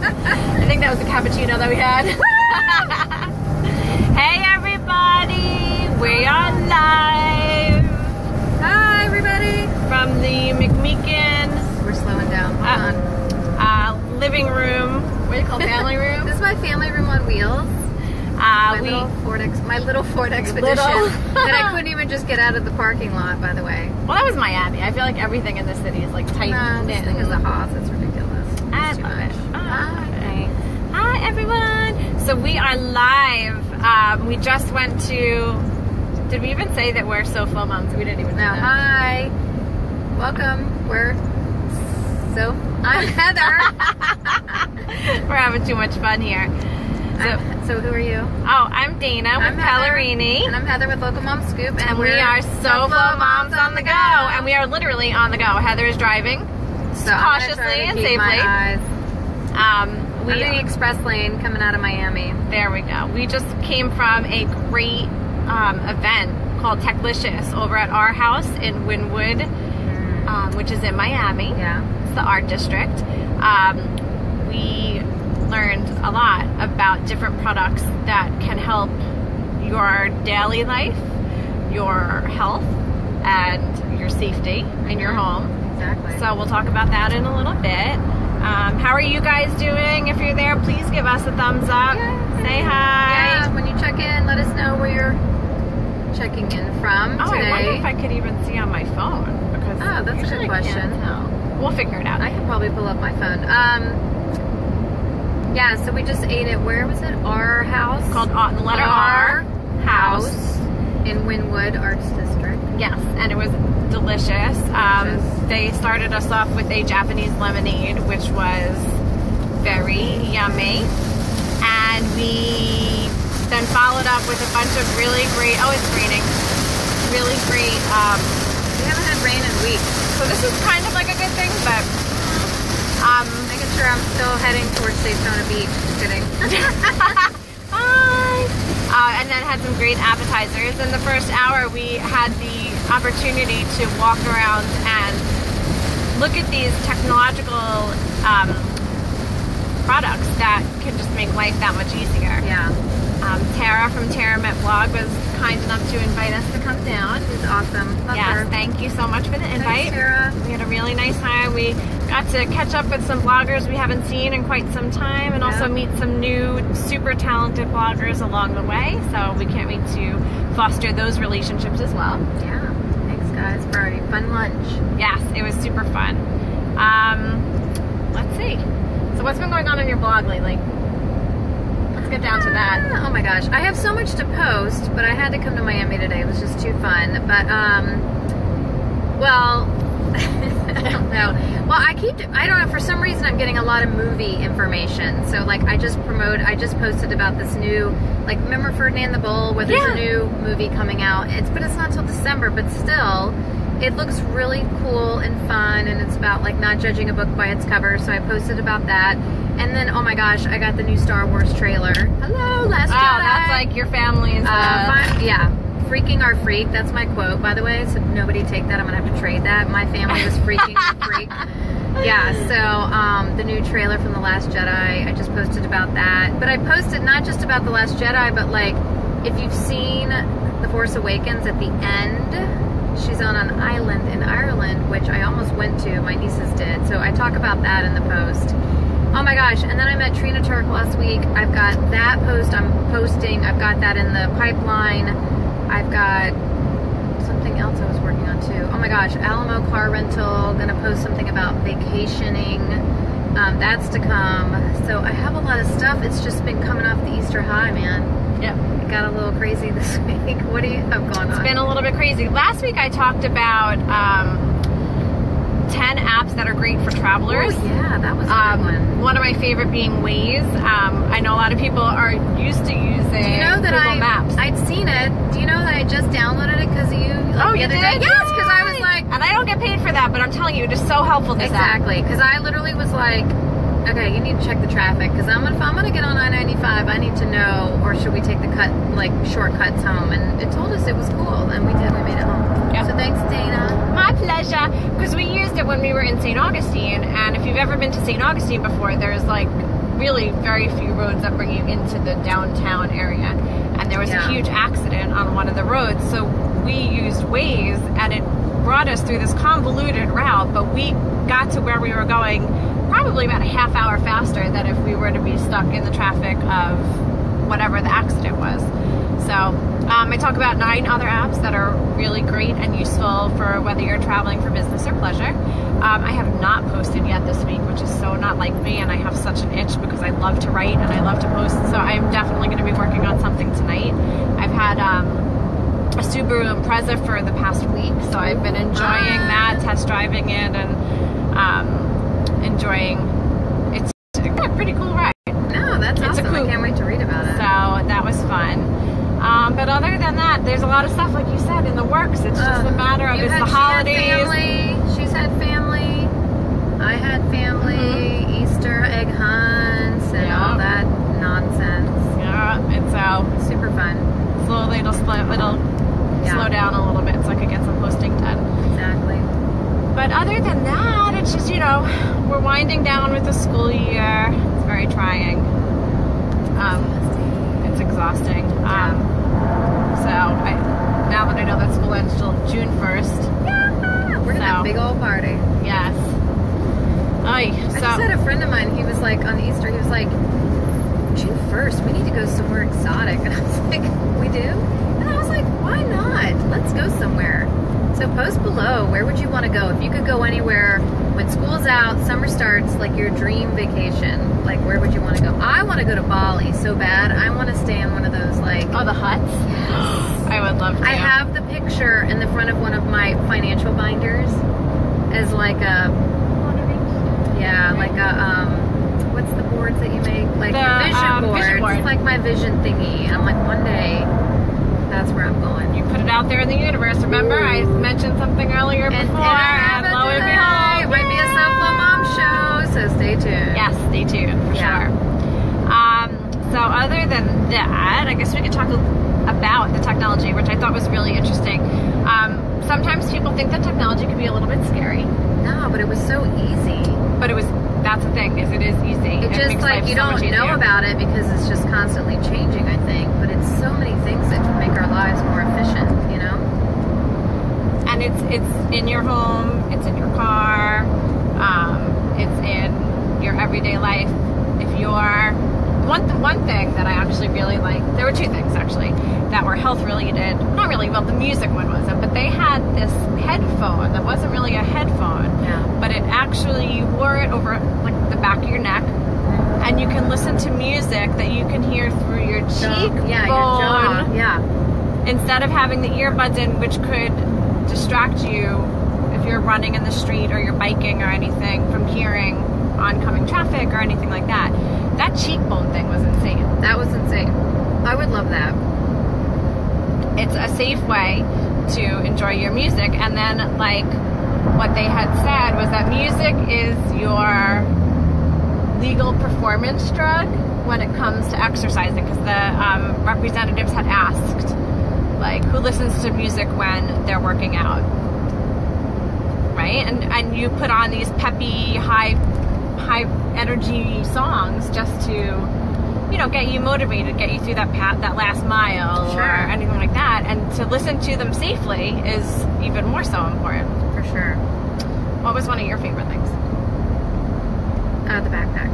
I think that was the cappuccino that we had. Hey everybody, we are live. Hi everybody. From the McMeekins. We're slowing down. Hold on. Living room. What do you call family room? This is my family room on wheels. My little Ford Expedition that I couldn't even just get out of the parking lot, by the way. Well, that was Miami. I feel like everything in this city is like tight knit. This thing is a house. It's ridiculous. I love it. Hi everyone. So we are live. We just went to. Did we even say that we're SoFlo moms? We didn't even know. Hi. Welcome. I'm Heather. We're having too much fun here. So who are you? Oh, I'm Dana with Pellerini. And I'm Heather with Local Mom Scoop. And we are SoFlo Moms on the Go. And we are literally on the go. Heather is driving cautiously and safely. We're in the express lane coming out of Miami. There we go. We just came from a great event called Techlicious over at our house in Wynwood, which is in Miami. Yeah. It's the art district. We learned a lot about different products that can help your daily life, your health, and your safety in your home. Exactly. So we'll talk about that in a little bit. How are you guys doing? If you're there, please give us a thumbs up. Yeah. Say hi. Yeah, when you check in, let us know where you're checking in from today. I wonder if I could even see on my phone. Because that's a good question. We'll figure it out. I can probably pull up my phone. Yeah, so we just ate at, where was it? Our house? Called the letter R House. In Wynwood Arts District. Yes, and it was delicious. They started us off with a Japanese lemonade, which was very yummy. And we then followed up with a bunch of really great, it's raining. Really great. We haven't had rain in weeks. So this is kind of like a good thing, but making sure I'm still heading towards Daytona Beach. Just kidding. Bye. And then had some great appetizers. In the first hour, we had the opportunity to walk around and look at these technological products that can just make life that much easier. Yeah. Tara from Tara Met Blog was kind enough to invite us to come down. She's awesome. Love her. Thank you so much for the invite. Thanks, Tara. We had a really nice time. We got to catch up with some bloggers we haven't seen in quite some time, and also meet some new super talented bloggers along the way. So we can't wait to foster those relationships as well. Yeah. Thanks guys for a fun lunch. Yes, it was super fun. Let's see. So what's been going on your blog lately? Let's get down to that. Oh my gosh, I have so much to post, but I had to come to Miami today. It was just too fun. But well, I don't know. Well, I don't know, for some reason I'm getting a lot of movie information. So like I just posted about this new, like, remember Ferdinand the Bull, where there's a new movie coming out. But it's not till December, but still it looks really cool and fun, and it's about like not judging a book by its cover. So I posted about that. And then, oh my gosh, I got the new Star Wars trailer. Hello, Last Jedi. That's like your family's... yeah. Freaking our freak. That's my quote, by the way. So nobody take that. I'm going to have to trade that. My family was freaking our freak. Yeah, so the new trailer from The Last Jedi, I just posted about that. But I posted not just about The Last Jedi, but like, if you've seen The Force Awakens, at the end, she's on an island in Ireland, which I almost went to. My nieces did. So I talk about that in the post. Oh my gosh, and then I met Trina Turk last week. I've got that post I'm posting. I've got that in the pipeline. I've got something else I was working on too. Oh my gosh, Alamo Car Rental, gonna post something about vacationing. That's to come. So I have a lot of stuff. It's just been coming off the Easter high, man. Yeah. It got a little crazy this week. What do you have going on? It's been a little bit crazy. Last week I talked about 10 apps that are great for travelers. Oh yeah, that was a good one. One of my favorite being Waze. I know a lot of people are used to using Google Maps. I'd seen it. Do you know that I just downloaded it because of you? Like, you did? Yes, because I was like... And I don't get paid for that, but I'm telling you, it is so helpful, this app. Exactly, because I literally was like, okay, you need to check the traffic, because if I'm going to get on I-95, I need to know, or should we take the shortcuts home? And it told us it was cool, and we did. We made it home. Yeah. So thanks, Dana. My pleasure. Because we used it when we were in St. Augustine, and if you've ever been to St. Augustine before, there's like really very few roads that bring you into the downtown area. And there was a huge accident on one of the roads, so we used Waze, and it brought us through this convoluted route, but we got to where we were going probably about a half hour faster than if we were to be stuck in the traffic of whatever the accident was. So I talk about 9 other apps that are really great and useful for whether you're traveling for business or pleasure. I have not posted yet this week, which is so not like me, and I have such an itch because I love to write and I love to post, so I'm definitely going to be working on something tonight. I've had a Subaru Impreza for the past week, so I've been enjoying that, test driving it, and enjoying. It's a pretty cool ride. No, that's awesome. I can't wait to read about it. So that was fun. But other than that, there's a lot of stuff, like you said, in the works. It's just a matter of, it's the holidays. She's had family. I had family. Easter egg hunts and all that nonsense. Yeah, and so super fun. Slowly it'll slow down a little bit so I could get some posting done. Exactly. But other than that, it's just, you know, we're winding down with the school year. It's very trying. It's exhausting. So now that I know that school ends till June 1st. Yeah, we're gonna have a big old party. Yes. I just had a friend of mine, he was like, on Easter, he was like, June 1st, we need to go somewhere exotic. And I was like, we do? And I was like, why not? Let's go somewhere. So post below, where would you want to go? If you could go anywhere when school's out, summer starts, like your dream vacation, like where would you want to go? I want to go to Bali so bad. I want to stay in one of those, like... Oh, the huts? Yes. I would love to. I have the picture in the front of one of my financial binders as like a... Yeah, like a... what's the boards that you make? Like the vision board. It's like my vision thingy. And I'm like, one day, that's where I'm going. You put it out there in the universe. Remember, I mentioned something earlier before, and lo and behold, it might be a SoFlo mom show, so stay tuned. Yes, stay tuned, for sure. So other than that, I guess we could talk about the technology, which I thought was really interesting. Sometimes people think that technology can be a little bit scary. No, but it was so easy. But that's the thing, is it is easy. It's just like you don't know about it because it's just constantly changing, I think. But it's so many things that can make our lives more efficient, you know? And it's in your home, it's in your car, it's in your everyday life. If you're... One thing that I actually really liked, there were 2 things actually that were health related. Not really, well, the music one wasn't, but they had this headphone that wasn't really a headphone, but it actually, you wore it over like the back of your neck, and you can listen to music that you can hear through your cheekbone. Yeah, your jaw. Yeah. Instead of having the earbuds in, which could distract you if you're running in the street or you're biking or anything from hearing oncoming traffic or anything like that. That cheekbone thing was insane. That was insane. I would love that. It's a safe way to enjoy your music. And then, like, what they had said was that music is your legal performance drug when it comes to exercising, because the representatives had asked, like, who listens to music when they're working out, right? And you put on these peppy, high energy songs just to, you know, get you motivated, get you through that last mile or anything like that. And to listen to them safely is even more so important. For sure. What was one of your favorite things? The backpack.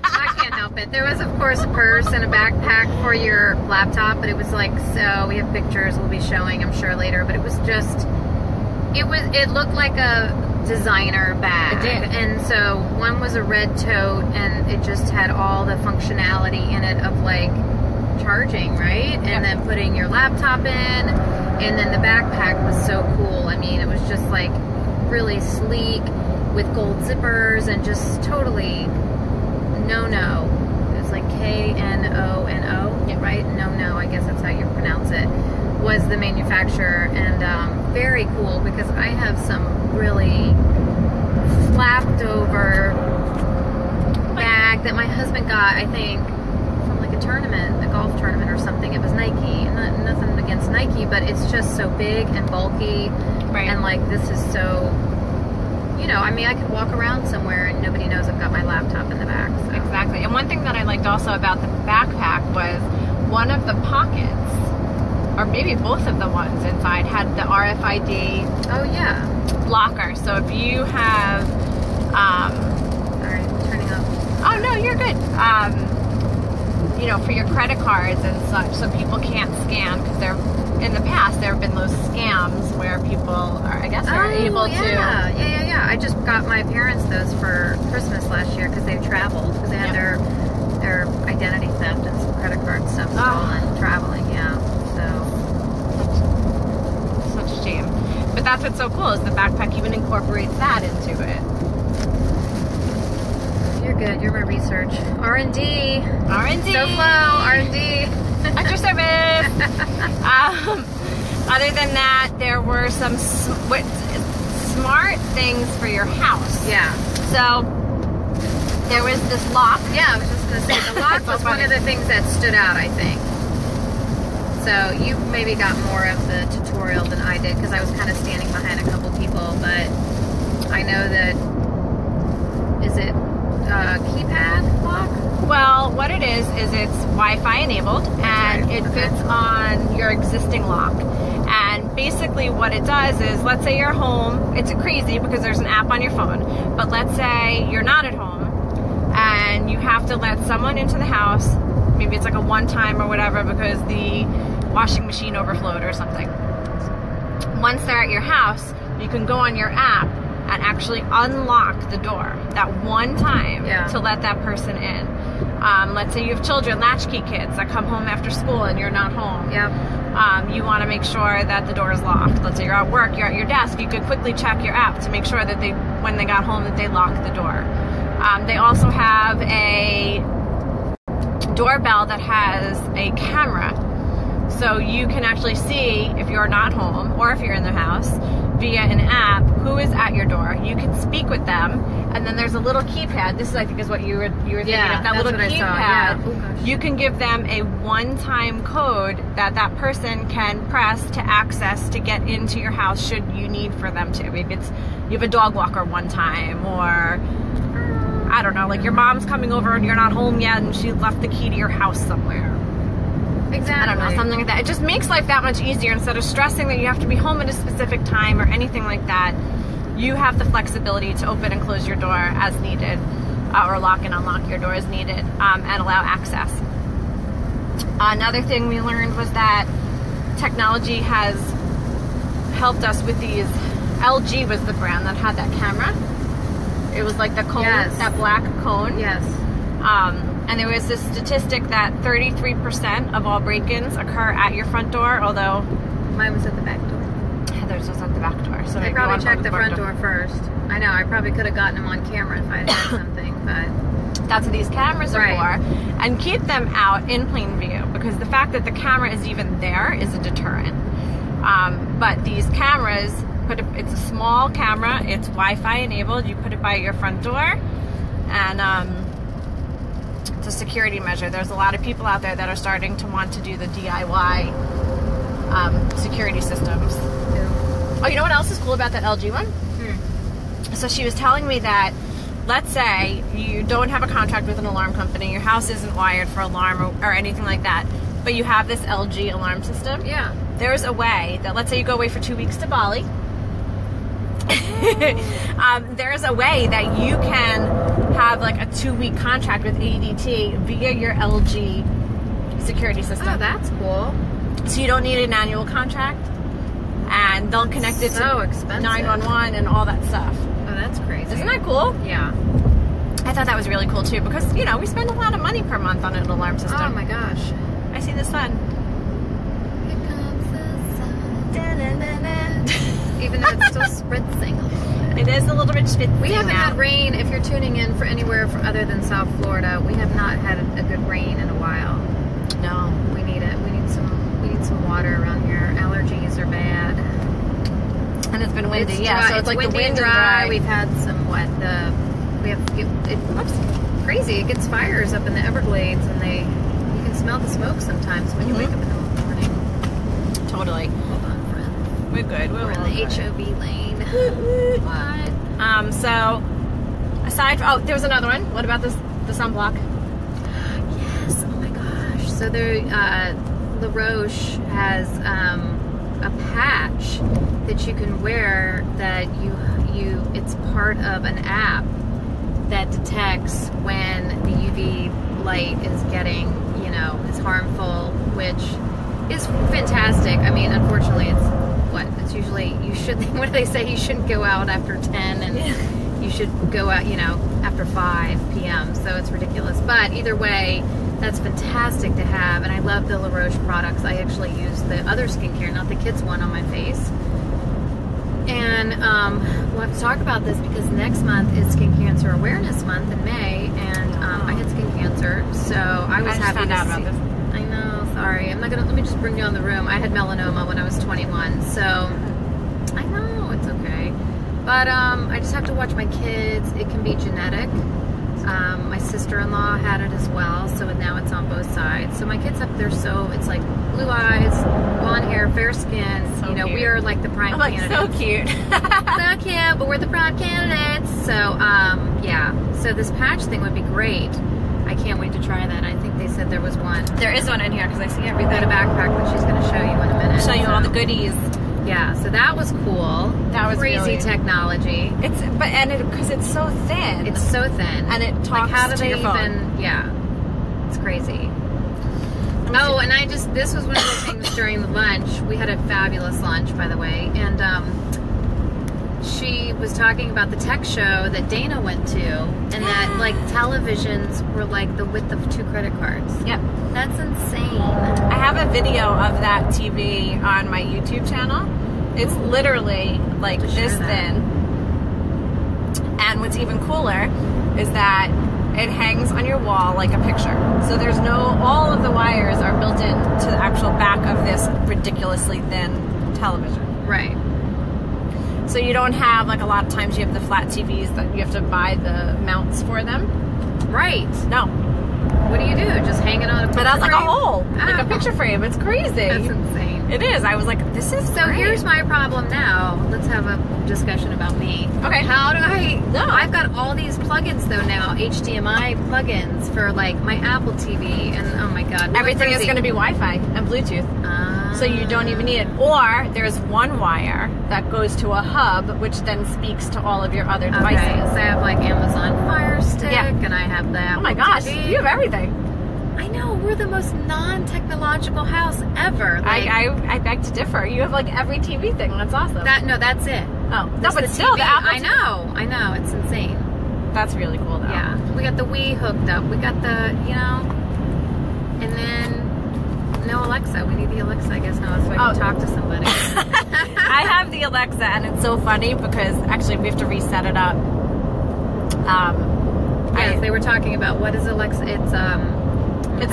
I can't help it. There was, of course, a purse and a backpack for your laptop, but it was like, so we have pictures we'll be showing, I'm sure, later, but it was just, it looked like a designer bag. It did. And so one was a red tote, and it just had all the functionality in it of like charging, right? And then putting your laptop in, and then the backpack was so cool. I mean, it was just like really sleek with gold zippers and just totally no. It was like K-N-O-N-O, right? No, I guess that's how you pronounce it, was the manufacturer. And very cool, because I have some really flapped over bag that my husband got, I think, from like a tournament, a golf tournament or something. It was Nike. Nothing against Nike, but it's just so big and bulky. Right. And like, this is so you know, I mean, I could walk around somewhere and nobody knows I've got my laptop in the back. So. Exactly. And one thing that I liked also about the backpack was one of the pockets, or maybe both of the ones inside, had the RFID Oh, yeah. locker. So if you have, Sorry, I'm turning off. oh no, you're good. You know, for your credit cards and such, so people can't scan, because in the past there have been those scams where people are, I guess, are able to. Yeah. I just got my parents those for Christmas last year because they traveled, because they had their identity theft and some credit card stuff stolen traveling. Yeah, so Such a shame. But that's what's so cool, is the backpack even incorporates that into it. you're good. You're my research. R&D. R&D. SoFlo. R&D. At your service. Other than that, there were some smart things for your house. Yeah. So there was this lock. Yeah, I was just going to say, the lock was one of the things that stood out, I think. So you maybe got more of the tutorial than I did, because I was kind of standing behind a couple people, but I know that, is it a keypad lock? Well, what it is it's Wi-Fi enabled, and it fits on your existing lock. And basically what it does is, let's say you're home, it's crazy because there's an app on your phone, but let's say you're not at home and you have to let someone into the house, maybe it's like a one-time or whatever because the washing machine overflowed or something. Once they're at your house, you can go on your app and actually unlock the door that one time to let that person in. Let's say you have children, latchkey kids that come home after school and you're not home. Yep. You want to make sure that the door is locked. Let's say you're at work, you're at your desk, you could quickly check your app to make sure that when they got home, that they locked the door. They also have a doorbell that has a camera. So you can actually see if you're not home or if you're in the house via an app who is at your door. You can speak with them, and then there's a little keypad. This is, I think, is what you were thinking of. That little keypad. You can give them a one-time code that person can press to access to get into your house should you need for them to. Maybe it's you have a dog walker one time, or I don't know, like your mom's coming over and you're not home yet and she left the key to your house somewhere. Exactly. I don't know, something like that. It just makes life that much easier. Instead of stressing that you have to be home at a specific time or anything like that, you have the flexibility to open and close your door as needed, or lock and unlock your door as needed, and allow access. Another thing we learned was that technology has helped us with these. LG was the brand that had that camera. It was like the cone, that black cone. Yes. And there was this statistic that 33% of all break-ins occur at your front door, although mine was at the back door. Heather's was at the back door. So I probably checked the front door first. I know, I probably could have gotten them on camera if I had something, but that's what these cameras are for. And keep them out in plain view, because the fact that the camera is even there is a deterrent. But these cameras, it's a small camera, it's Wi-Fi enabled, you put it by your front door, and it's a security measure. There's a lot of people out there that are starting to want to do the DIY security systems. Oh, you know what else is cool about that LG one? So she was telling me that, let's say you don't have a contract with an alarm company, your house isn't wired for alarm or anything like that, but you have this LG alarm system. Yeah. There's a way that, let's say you go away for 2 weeks to Bali, there's a way that you can have like a 2-week contract with ADT via your LG security system. Oh, that's cool. So you don't need an annual contract, and they'll connect it to 911 and all that stuff. Oh, that's crazy. Isn't that cool? Yeah. I thought that was really cool too, because we spend a lot of money per month on an alarm system. Oh my gosh. I see the sun. Here comes the sun. Even though it's still spritzing a little bit. It is a little bit spritzing. We haven't had rain. If you're tuning in for anywhere other than South Florida, we have not had a good rain in a while. No. We need it. We need some water around here. Allergies are bad. And it's been windy. It's yeah, dry. so it's like windy the wind and dry. dry. We've had some it's crazy. It gets fires up in the Everglades, and you can smell the smoke sometimes when you wake up in the morning. Totally. Hold on, friend. We're good. We're in the HOV lane. What? So aside from, there was another one. What about the sunblock? Yes. Oh my gosh. So there, La Roche has a patch that you can wear that it's part of an app that detects when the UV light is getting, is harmful, which is fantastic. I mean, unfortunately, it's usually, what do they say? You shouldn't go out after 10 and you should go out, after 5 p.m. So it's ridiculous. But either way, that's fantastic to have. And I love the La Roche products. I actually use the other skincare, not the kids one, on my face. And we'll have to talk about this because next month is Skin Cancer Awareness Month in May, and I had skin cancer, so I was happy to see. About this. I know, sorry. Let me just bring you on the room. I had melanoma when I was 21, so I know, it's okay. But I just have to watch my kids. It can be genetic. My sister-in-law had it as well, so now it's on both sides. So my kids up there, so it's like blue eyes, blonde hair, fair skin. So cute. We are like the prime candidates. So cute. So cute, but we're the prime candidates. So yeah. So this patch thing would be great. I can't wait to try that. I think they said there was one. There is one in here because I see everything. We've got a backpack that she's going to show you in a minute. Show you all the goodies. Yeah, so that was cool. That was crazy really, technology. Because it's so thin. It's so thin, and it talks like, how do to they your phone. even? Yeah, it's crazy. Oh, and this was one of the things during the lunch. We had a fabulous lunch, by the way, and she was talking about the tech show that Dana went to, and that like televisions were like the width of 2 credit cards. Yep. That's insane. I have a video of that TV on my YouTube channel. It's literally like this thin. And what's even cooler is that it hangs on your wall like a picture. So there's all of the wires are built into the actual back of this ridiculously thin television. Right. So you don't have, like, a lot of times you have the flat TVs that you have to buy the mounts for them. Right. No. What do you do? Just hang it on a picture frame? But that's like a hole. Like a picture frame. It's crazy. That's insane. It is. I was like, this is So great. here's my problem now. Let's have a discussion about me. Okay. How do I... No. I've got all these plugins, though, now. HDMI plugins for, like, my Apple TV. And, oh, my God. Everything is going to be Wi-Fi and Bluetooth. So you don't even need it. Or there's one wire that goes to a hub, which then speaks to all of your other devices. Okay, so I have like Amazon Fire Stick, and I have the Apple Oh my gosh, TV. you have everything. I know, we're the most non-technological house ever. Like, I beg to differ. You have like every TV thing. That's awesome. That's it. Oh, no, Just but the still, TV. the Apple I know, it's insane. That's really cool, though. Yeah, we got the Wii hooked up. We got the, and then no Alexa. We need the Alexa, I guess, now so I can talk to somebody. I have the Alexa, and it's so funny because actually we have to reset it up. Yes, they were talking about what is Alexa. It's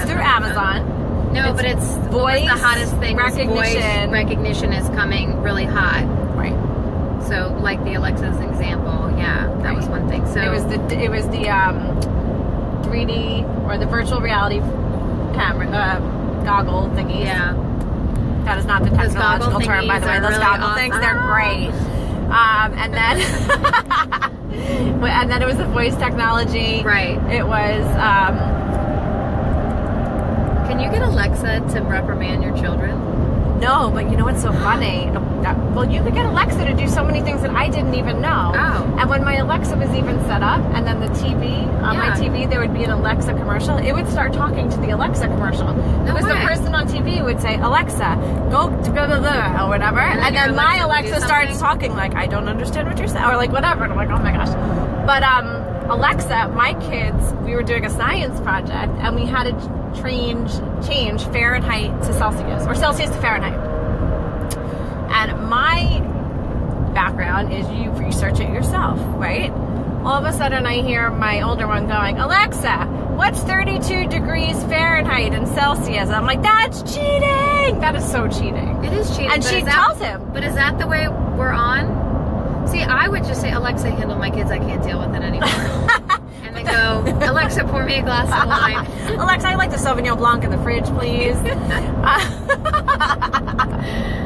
through Amazon. No, but it's voice the hottest thing. recognition. Voice recognition is coming really hot. Right. So, like the Alexa's example, yeah, that was one thing. So it was the 3D or the virtual reality camera goggle thingies. Yeah. That is not the technological term, by the way. Those really goggle awesome. things, they're great. And then and then it was the voice technology. Right. It was Can you get Alexa to reprimand your children? no, but you know what's so funny? Well, you could get Alexa to do so many things that I didn't even know. Oh. And when my Alexa was even set up, and then the TV, on my TV, there would be an Alexa commercial, it would start talking to the Alexa commercial. Because the person on TV would say, Alexa, go to blah, blah, blah, or whatever. And then my Alexa starts talking like, I don't understand what you're saying, or like whatever. And I'm like, oh my gosh. But Alexa, my kids, we were doing a science project, and we had to change Fahrenheit to Celsius, or Celsius to Fahrenheit. And my background is you research it yourself, right? All of a sudden I hear my older one going, Alexa, what's 32 degrees Fahrenheit in Celsius? I'm like, that's cheating! That is so cheating. It is cheating. And she tells him. But is that the way we're on? See, I would just say, Alexa, handle my kids. I can't deal with it anymore. And then go, Alexa, pour me a glass of wine. Alexa, I'd like the Sauvignon Blanc in the fridge, please.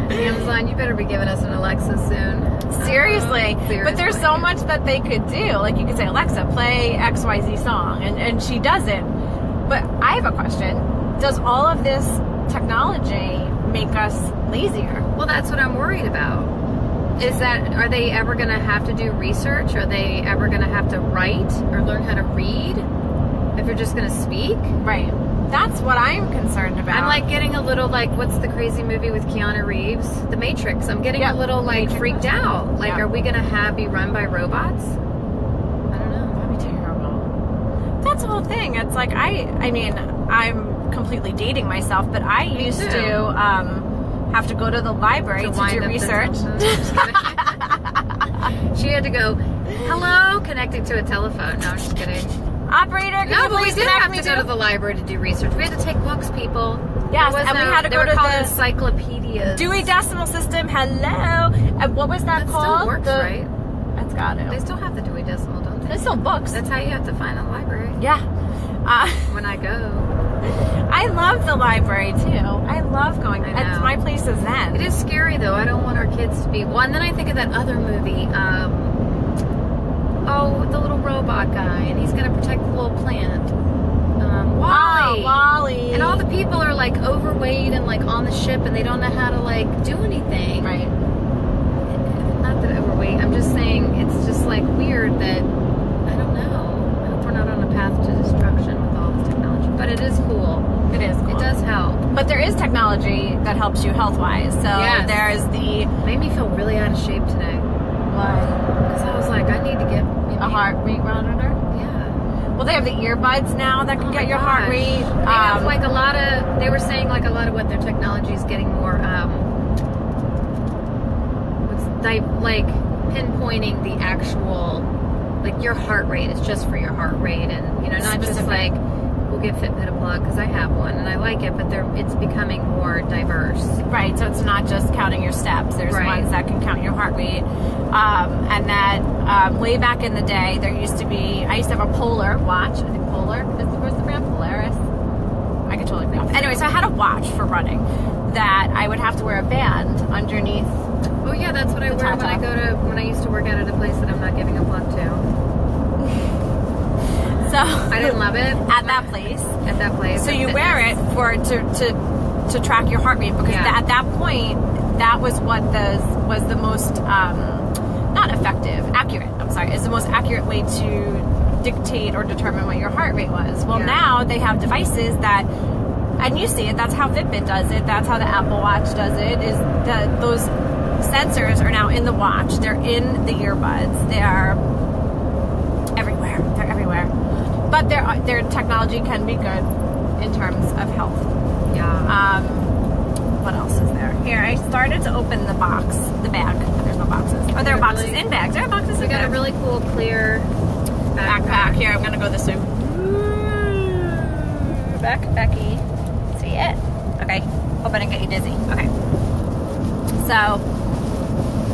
Amazon, you better be giving us an Alexa soon. Seriously. But there's so much that they could do. Like you could say, Alexa, play XYZ song, and she does it. But I have a question. Does all of this technology make us lazier? Well, that's what I'm worried about. Are they ever going to have to do research? Are they ever going to have to write or learn how to read if they're just going to speak? Right. That's what I'm concerned about. I'm like getting a little like, what's the crazy movie with Keanu Reeves? The Matrix. I'm getting a little like freaked out. Like, are we going to be run by robots? I don't know. That'd be terrible. That's the whole thing. It's like, I mean, I'm completely dating myself, but I used to have to go to the library to do research. She had to go, hello, connecting to a telephone. No, I'm just kidding. Operator, no, but we did have to go to the library to do research. We had to take books, people. Yes, and we had to go to the encyclopedias. Dewey Decimal System. Hello. And what was that called? Still works, right? That's got to. They still have the Dewey Decimal, don't they? There's still books. That's how you have to find the library. Yeah. When I go. I love the library too. I love going. It's my place is zen. It is scary though. I don't want our kids to be. Well, and then I think of that other movie. The little robot guy, and he's gonna protect the little plant. Wall-E. Oh, Wall-E. And all the people are like overweight and like on the ship, and they don't know how to like do anything. Right. Not that overweight. I'm just saying it's just like weird that I don't know. I hope we're not on a path to destruction with all this technology, but it is cool. It is cool. It does help. But there is technology that helps you health-wise. So there's the... Made me feel really out of shape today. Why? Because I was like, I need to get... A heart rate monitor? Yeah. Well, they have the earbuds now that can get your heart rate. They have like a lot of... They were saying like a lot of what their technology is getting more... like pinpointing the actual... Like your heart rate is just for your heart rate. And, you know, not just like... We'll give Fitbit a plug because I have one and I like it, but it's becoming more diverse. Right, so it's not just counting your steps. There's ones that can count your heart rate. And that way back in the day, there used to be, I used to have a Polar watch. I think Polar, where's the brand? Polaris? I could totally be off. Anyway, so I had a watch for running that I would have to wear a band underneath. Oh yeah, that's what I wear when I used to work out at a place that I'm not giving a plug to. So I didn't love it at that place. At that place. So you wear it to track your heart rate because at that point that was what was the most not effective, accurate. I'm sorry, is the most accurate way to dictate or determine what your heart rate was. Well, now they have devices that, and you see it. That's how Fitbit does it. That's how the Apple Watch does it. Is that those sensors are now in the watch. They're in the earbuds. They are everywhere. They're everywhere. But their technology can be good in terms of health. Yeah. What else is there? Here, I started to open the box, the bag. There's no boxes. Oh, there are boxes in bags. There are boxes in bags. We got a really cool clear backpack. Here, I'm going to go this way. Backpacky. See it? Okay. Hope I didn't get you dizzy. Okay. So,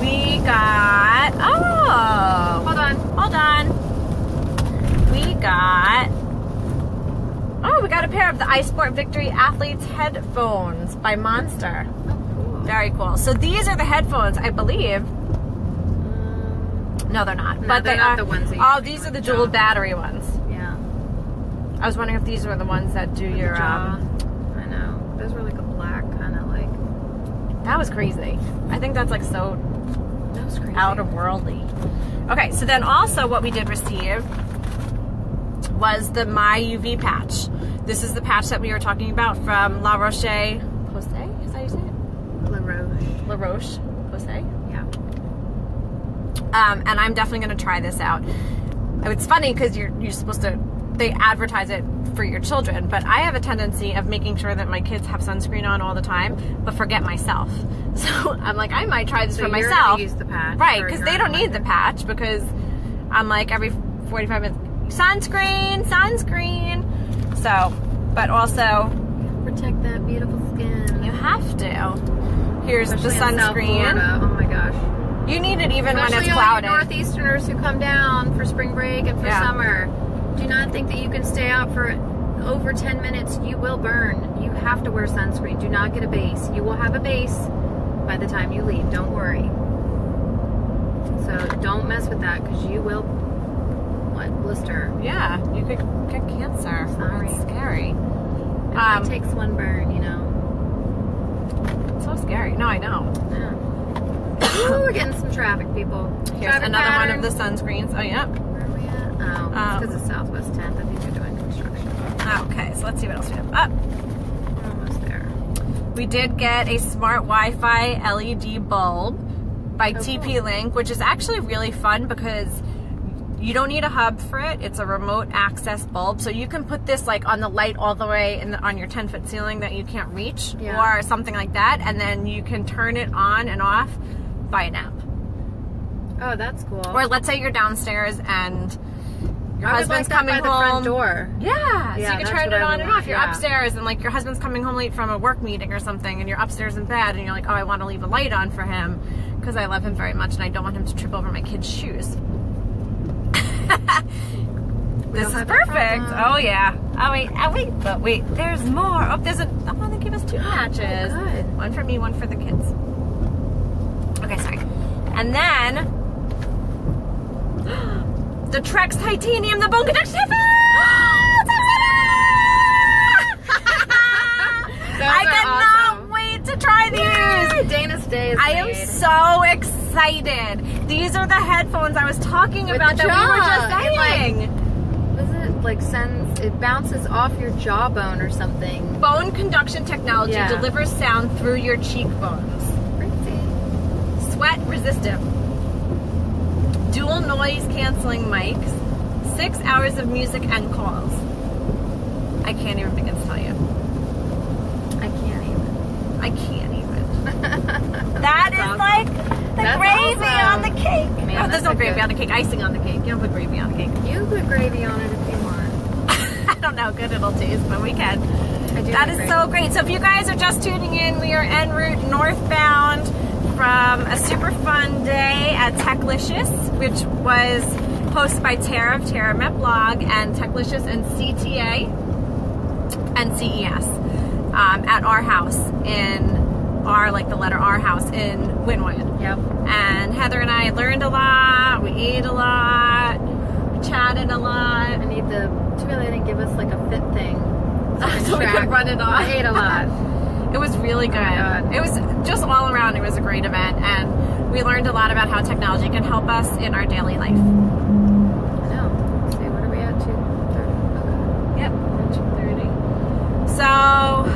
we got... Oh! Hold on. We got a pair of the iSport Victory Athletes headphones by Monster. Oh, cool. Very cool. So these are the headphones, I believe. No, they're not. No, but they're not the ones. These are the dual battery ones. Yeah. I was wondering if these were the ones that do your. I know. Those were like a black kind of like. That was crazy. I think that's like so. That was crazy. Out of worldly. Okay, so then also what we did receive was the My UV patch. This is the patch that we were talking about from La Roche-Posay. Is that how you say it? La Roche-Posay? Yeah. And I'm definitely going to try this out. It's funny because you're supposed to, they advertise it for your children, but I have a tendency of making sure that my kids have sunscreen on all the time, but forget myself. So I'm like, I might try this for myself. You're gonna use the patch. Right, because they don't need the patch because I'm like every 45 minutes, sunscreen. So, but also protect that beautiful skin. You have to. Here's especially the sunscreen. Oh my gosh. You need it even especially when it's cloudy. All you Northeasterners who come down for spring break and for summer. Do not think that you can stay out for over 10 minutes. You will burn. You have to wear sunscreen. Do not get a base. You will have a base by the time you leave. Don't worry. So don't mess with that because you will, blister. Yeah, you could get cancer. Sorry. It's scary. It takes one burn, you know. It's so scary. No, I know. Yeah. Ooh, we're getting some traffic, people. Here's Traffic another pattern. one of the sunscreens. Oh, yeah. Where are we at? Oh, it's because it's Southwest 10th. I think they're doing construction. Okay, so let's see what else we have. We're almost there. We did get a smart Wi-Fi LED bulb by TP-Link, which is actually really fun because you don't need a hub for it. It's a remote access bulb. So you can put this like on the light all the way on your 10-foot ceiling that you can't reach or something like that. And then you can turn it on and off by an app. Oh, that's cool. Or let's say you're downstairs and your husband's coming coming by home. The front door. Yeah, so you can turn it on and off. You're yeah. upstairs and like your husband's coming home late from a work meeting or something and you're upstairs in bed and you're like, oh, I want to leave a light on for him because I love him very much and I don't want him to trip over my kid's shoes. This is perfect. Oh yeah. Oh wait, there's more. Oh, there's a, I'm gonna give us 2 matches. Oh, good. One for me, one for the kids. Okay, sorry. And then the Trex Titanium, the bone conduction headphones! I cannot wait to try these. Dana's day is I am so excited. These are the headphones I was talking about that we were just saying. It bounces off your jawbone or something. Bone conduction technology delivers sound through your cheekbones. Crazy. Sweat resistant. Dual noise canceling mics. 6 hours of music and calls. I can't even begin to tell you. I can't even. That is awesome. Like the gravy on the cake. Man, oh, there's no gravy on the cake. Icing on the cake. You don't put gravy on the cake. You put gravy on it if you want. I don't know how good it'll taste, but we can. That is so great. So if you guys are just tuning in, we are en route northbound from a super fun day at Techlicious, which was hosted by Tara of Tara Met Blog and Techlicious and CTA and CES at our house in like the letter R house in Wynwood. Yep. And Heather and I learned a lot. We ate a lot. We chatted a lot. I need too bad they didn't give us like a fit thing. So we could run it off. I ate a lot. It was really good. It was just all around, it was a great event. And we learned a lot about how technology can help us in our daily life. I know. Let's see, what are we at? 2:30. Yep, 2:30. So,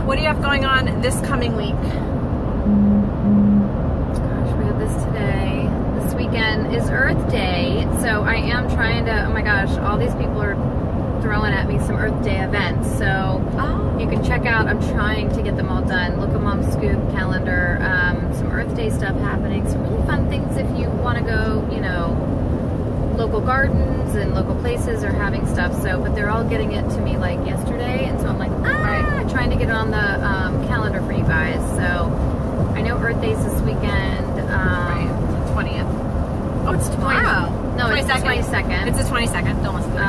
what do you have going on this coming week? Gosh, we have this today. This weekend is Earth Day. So I am trying to, oh my gosh, all these people are throwing at me some Earth Day events. So you can check out, I'm trying to get them all done. Look at Mom's Scoop calendar. Some Earth Day stuff happening. Some really fun things if you want to go, you know, local gardens and local places are having stuff. So, but they're all getting it to me like yesterday. And so I'm like, trying to get it on the calendar for you guys. So I know Earth Day's this weekend. Right, 20th. Oh, it's tomorrow. No, it's the 22nd. It's the 22nd. Don't listen to it.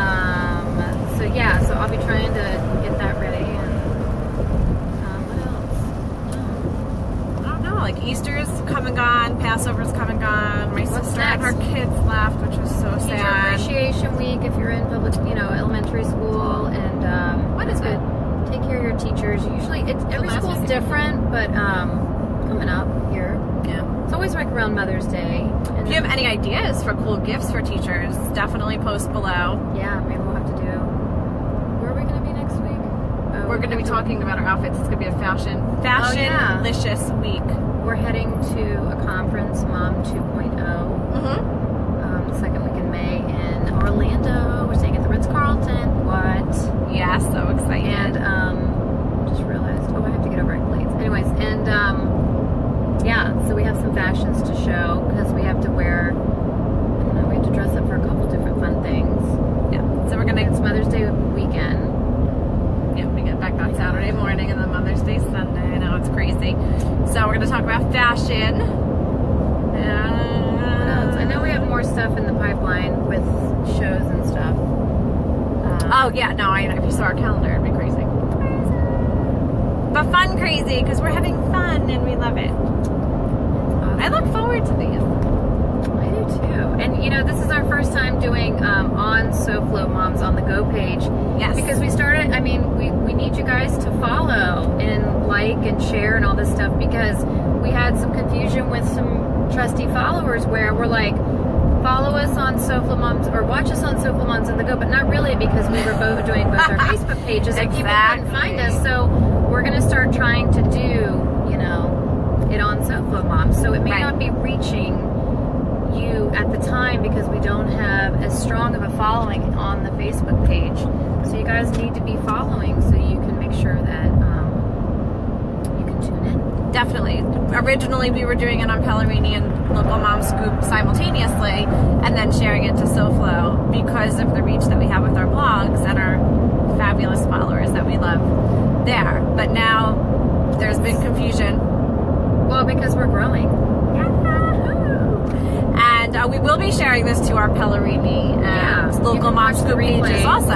So yeah, so I'll be trying to get that ready. And what else? I don't know. Like Easter's come and gone, Passover's come and gone. My sister and her kids left, which was so Teacher sad. Appreciation Week if you're in public, you know, elementary school, and what is it? Take care of your teachers. Usually, every school's different, but coming up here, it's always like around Mother's Day. And if you have any ideas for cool gifts for teachers, definitely post below. Yeah, maybe we'll have to do. Where are we going to be next week? We're going to be talking about our outfits. It's going to be a Fashionlicious week. We're heading to a conference, Mom 2.0. The second week in May in Orlando. We're staying at the Ritz-Carlton. What? Yeah, so excited. And just realized, I have to get over at Blades. Anyways, and yeah, so we have some fashions to show because we have to wear, I don't know, we have to dress up for a couple different fun things. Yeah, so we're gonna. It's Mother's Day weekend. Yeah, we get back on Saturday morning and then Mother's Day Sunday. I know, it's crazy. So we're gonna talk about fashion. I know we have more stuff in the pipeline with shows and stuff. Oh yeah, no, I know. If you saw our calendar, it'd be crazy. But fun crazy, because we're having fun and we love it. Awesome. I look forward to these. I do too. And you know, this is our first time doing on SoFlo Moms on the Go page. Yes. Because we started, I mean, we need you guys to follow and like and share and all this stuff, because we had some confusion with some trusty followers where we're like, follow us on SoFlo Moms or watch us on SoFlo Moms on the Go, but not really, because we were both doing both our Facebook pages and people couldn't find us. So we're going to start trying to do, you know, it on SoFlo Moms. So it may not be reaching you at the time because we don't have as strong of a following on the Facebook page. So you guys need to be following so you can make sure that you can tune in. Definitely. Originally, we were doing it on Pellerini and Local Mom Scoop simultaneously, and then sharing it to SoFlo because of the reach that we have with our blogs and our fabulous followers that we love there. But now there's been confusion. Well, because we're growing. And we will be sharing this to our Pellerini and Local Mom Scoop pages also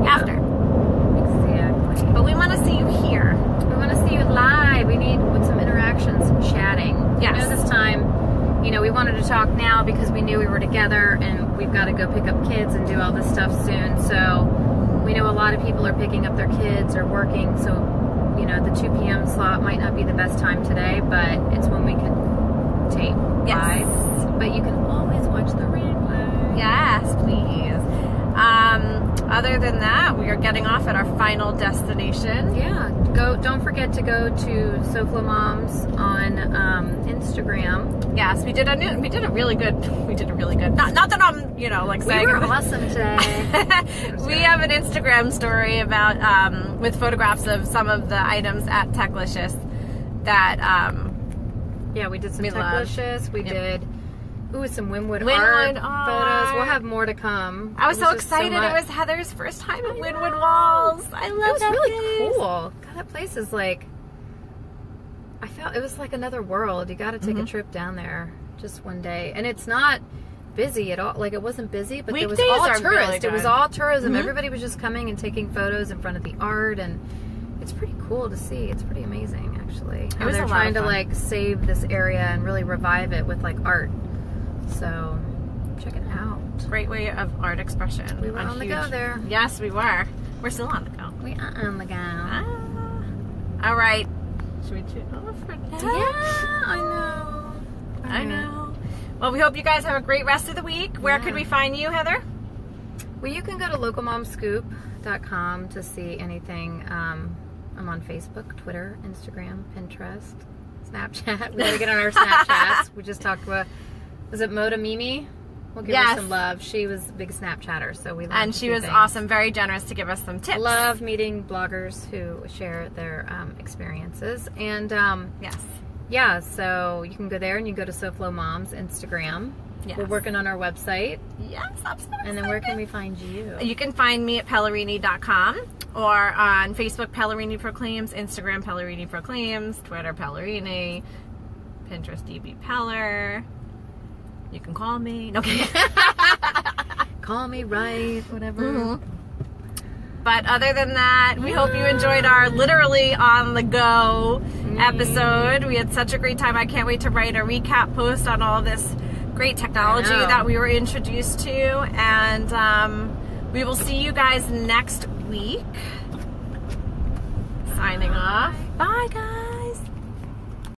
after. Exactly. But we want to see you here. We want to see you live. We need some interaction, some chatting. Yes. You know, this time, you know, we wanted to talk now because we knew we were together and we've got to go pick up kids and do all this stuff soon. So we know a lot of people are picking up their kids or working. So, you know, the 2 p.m. slot might not be the best time today, but it's when we could tape live. But you can always watch the replay. Yes, please. Other than that, we are getting off at our final destination. Yeah, don't forget to go to SoFlo Moms on Instagram. Yes, we did a really good. Not that I'm, you know, like saying we were awesome today. We have an Instagram story about with photographs of some of the items at Techlicious that yeah, we did some Techlicious. We did some Wynwood art photos. We'll have more to come. I was so excited. It was Heather's first time at Wynwood Walls. I love that. It was really cool. God, that place is like, I felt it was like another world. You got to take a trip down there just one day. And it's not busy at all. Like, it wasn't busy, but Weekdays it was all are tourist. really good. It was all tourism. Everybody was just coming and taking photos in front of the art, and it's pretty cool to see. It's pretty amazing, actually. It was they're trying to like save this area and really revive it with like art. So check it out. Great way of art expression. We were on the go there. Yes, we were. We're still on the go. We are on the go. All right. Should we tune off for now? Yeah, I know. I know. Well, we hope you guys have a great rest of the week. Where could we find you, Heather? Well, you can go to localmomscoop.com to see anything. I'm on Facebook, Twitter, Instagram, Pinterest, Snapchat. We gotta get on our Snapchats. We just talked about, was it Moda Mimi? We'll give her some love. She was a big Snapchatter, so we loved And she was awesome, very generous to give us some tips. Love meeting bloggers who share their experiences. And yeah, so you can go there and you can go to SoFlo Moms Instagram. Yes. We're working on our website. Yes, I'm so excited. And then where can we find you? You can find me at Pellerini.com or on Facebook, Pellerini Proclaims, Instagram, Pellerini Proclaims, Twitter, Pellerini, Pinterest, DB Peller. You can call me. No, call me, right, whatever. But other than that, we hope you enjoyed our literally on the go episode. We had such a great time. I can't wait to write a recap post on all of this great technology that we were introduced to. And we will see you guys next week. Signing off. Bye, guys.